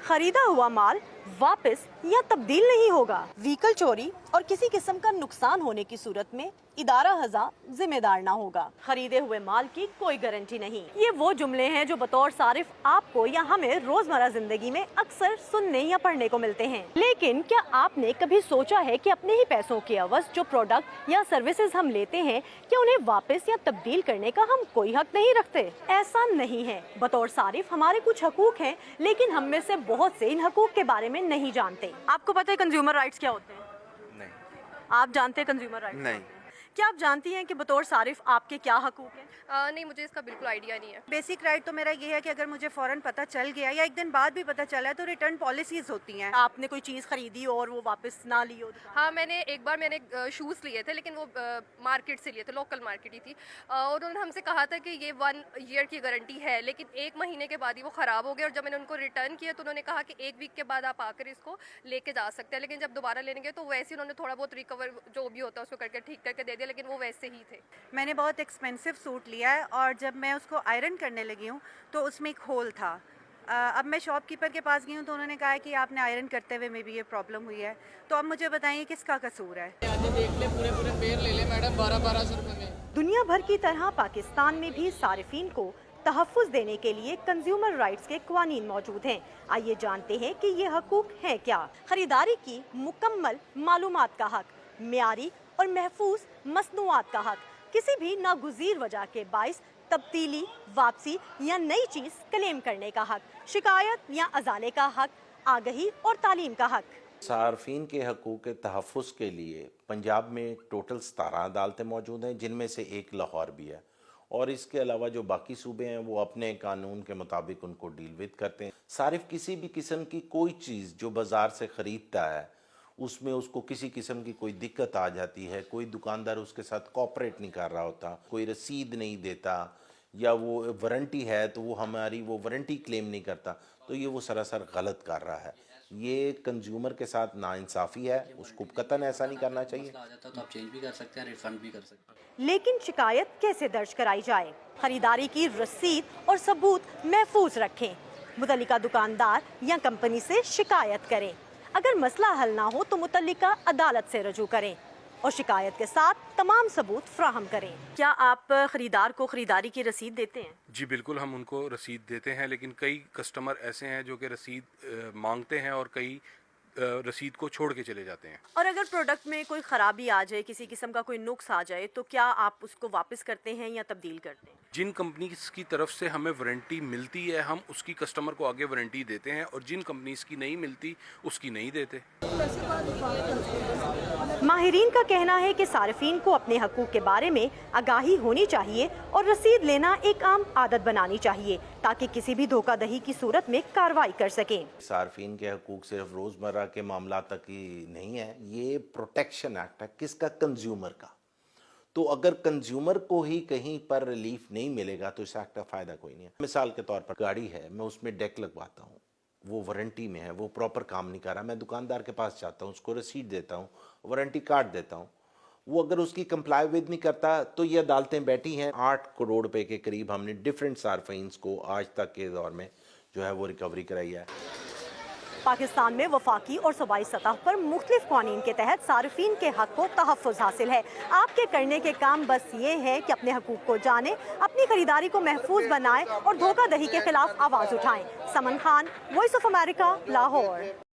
खरीदा हुआ माल वापस या तब्दील नहीं होगा। व्हीकल चोरी और किसी किस्म का नुकसान होने की सूरत में इदारा हज़ा जिम्मेदार ना होगा। खरीदे हुए माल की कोई गारंटी नहीं। ये वो जुमले हैं जो बतौर सारिफ आपको या हमें रोजमर्रा जिंदगी में अक्सर सुनने या पढ़ने को मिलते हैं। लेकिन क्या आपने कभी सोचा है कि अपने ही पैसों के अवज़ जो प्रोडक्ट या सर्विसेज हम लेते हैं, क्या उन्हें वापस या तब्दील करने का हम कोई हक नहीं रखते? ऐसा नहीं है। बतौर सारिफ हमारे कुछ हकूक हैं, लेकिन हम में से बहुत से इन हकूक के बारे में नहीं जानते। आपको पता है कंज्यूमर राइट्स क्या होते हैं? नहीं। आप जानते हैं कंज्यूमर राइट्स? नहीं। क्या आप जानती हैं कि बतौर सारिफ आपके क्या हकूक हैं? नहीं, मुझे इसका बिल्कुल आइडिया नहीं है। बेसिक राइट तो मेरा ये है कि अगर मुझे फ़ौरन पता चल गया या एक दिन बाद भी पता चला तो रिटर्न पॉलिसीज़ होती हैं। आपने कोई चीज़ खरीदी और वो वापस ना ली हो? हाँ, मैंने एक बार शूज़ लिए थे, लेकिन वो मार्केट से लिए थे, लोकल मार्केट ही थी। और उन्होंने हमसे कहा था कि ये 1 ईयर की गारंटी है, लेकिन 1 महीने के बाद ही वो ख़राब हो गया। और जब मैंने उनको रिटर्न किया तो उन्होंने कहा कि 1 वीक के बाद आप आकर इसको लेके जा सकते हैं। लेकिन जब दोबारा लेने गए तो वैसे ही उन्होंने थोड़ा बहुत रिकवर जो भी होता है उसको करके ठीक करके दे दिया, लेकिन वो वैसे ही थे। मैंने बहुत एक्सपेंसिव सूट लिया है और जब मैं उसको आयरन करने लगी हूँ तो उसमें एक होल था। अब मैं शॉपकीपर के पास गई हूँ तो उन्होंने कहा है कि आपने आयरन करते हुए में भी ये प्रॉब्लम हुई है। तो अब मुझे बताइए किसका कसूर है? देख ले, पूरे पेड़ ले ले मैडम, 1200 रुपए में। दुनिया भर की तरह पाकिस्तान में भी सारिफीन को तहफ़्फ़ुज़ देने के लिए कंज्यूमर राइट्स के क़वानीन मौजूद हैं। आइए जानते हैं कि ये हकूक़ हैं क्या। खरीदारी की मुकम्मल मालूमात का हक, मियारी और महफूज मसनूआत का हक, किसी भी नागुज़ीर वजह के बाइस तब्दीली, वापसी या नई चीज़ क्लेम करने का हक, शिकायत या अजाले का हक, आगही और तालीम का हक। सार्फिन के हकूक़ के तहफ़्फ़ुज़ के लिए पंजाब में टोटल 17 अदालतें मौजूद हैं, जिनमें से एक लाहौर भी है। और इसके अलावा जो बाकी सूबे हैं वो अपने कानून के मुताबिक उनको डील विद करते हैं। सारिफ किसी भी किस्म की कोई चीज़ जो बाज़ार से ख़रीदता है उसमें उसको किसी किस्म की कोई दिक्कत आ जाती है, कोई दुकानदार उसके साथ कोऑपरेट नहीं कर रहा होता, कोई रसीद नहीं देता, या वो वारंटी है तो वो हमारी वो वारंटी क्लेम नहीं करता, तो ये वो सरासर गलत कर रहा है। ये कंज्यूमर के साथ नाइंसाफ़ी है, उसको कतन ऐसा नहीं करना चाहिए। आ जाता तो आप चेंज भी कर सकते हैं, रिफंड भी कर सकते हैं। लेकिन शिकायत कैसे दर्ज कराई जाए? खरीदारी की रसीद और सबूत महफूज रखें। मुतल्लिका दुकानदार या कंपनी से शिकायत करें। अगर मसला हल ना हो तो मुतल्लिका अदालत से रजू करें और शिकायत के साथ तमाम सबूत फ्राहम करें। क्या आप खरीदार को खरीदारी की रसीद देते हैं? जी बिल्कुल, हम उनको रसीद देते हैं, लेकिन कई कस्टमर ऐसे हैं जो कि रसीद मांगते हैं और कई रसीद को छोड़ के चले जाते हैं। और अगर प्रोडक्ट में कोई ख़राबी आ जाए, किसी किस्म का कोई नुक्स आ जाए, तो क्या आप उसको वापस करते हैं या तब्दील करते हैं? जिन कंपनीज की तरफ से हमें वारंटी मिलती है हम उसकी कस्टमर को आगे वारंटी देते हैं, और जिन कंपनीज की नहीं मिलती उसकी नहीं देते। माहिरीन का कहना है कि सारिफीन को अपने हकूक के बारे में आगाही होनी चाहिए और रसीद लेना एक आम आदत बनानी चाहिए, ताकि किसी भी धोखाधड़ी की सूरत में कार्रवाई कर सकें। सार्फिन के हकूक सिर्फ रोज़मर्रा के मामला तक ही नहीं है, ये प्रोटेक्शन एक्ट है। किसका? कंज्यूमर का। तो अगर कंज्यूमर को ही कहीं पर रिलीफ नहीं मिलेगा तो इस एक्ट का फ़ायदा कोई नहीं है। मिसाल के तौर पर गाड़ी है, मैं उसमें डेक लगवाता हूँ, वो वारंटी में है, वो प्रॉपर काम नहीं कर रहा, मैं दुकानदार के पास जाता हूँ, उसको रसीद देता हूँ, वारंटी कार्ड देता हूँ, वो अगर उसकी कंप्लाई विद नहीं करता तो ये अदालतें बैठी हैं। 8 करोड़ रुपए के करीब हमने डिफरेंट सार्फिन्स को आज तक के दौर में जो है वो रिकवरी कराई है। पाकिस्तान में वफाकी और सूबाई सतह पर मुख्तलिफ क़वानीन के तहत सारिफीन के हक को तहफ़्फ़ुज़ हासिल है। आपके करने के काम बस ये है कि अपने हकूक़ को जानें, अपनी खरीदारी को महफूज बनाएं और धोखाधड़ी के खिलाफ आवाज़ उठाएं। Saman Khan, voice of America, Lahore.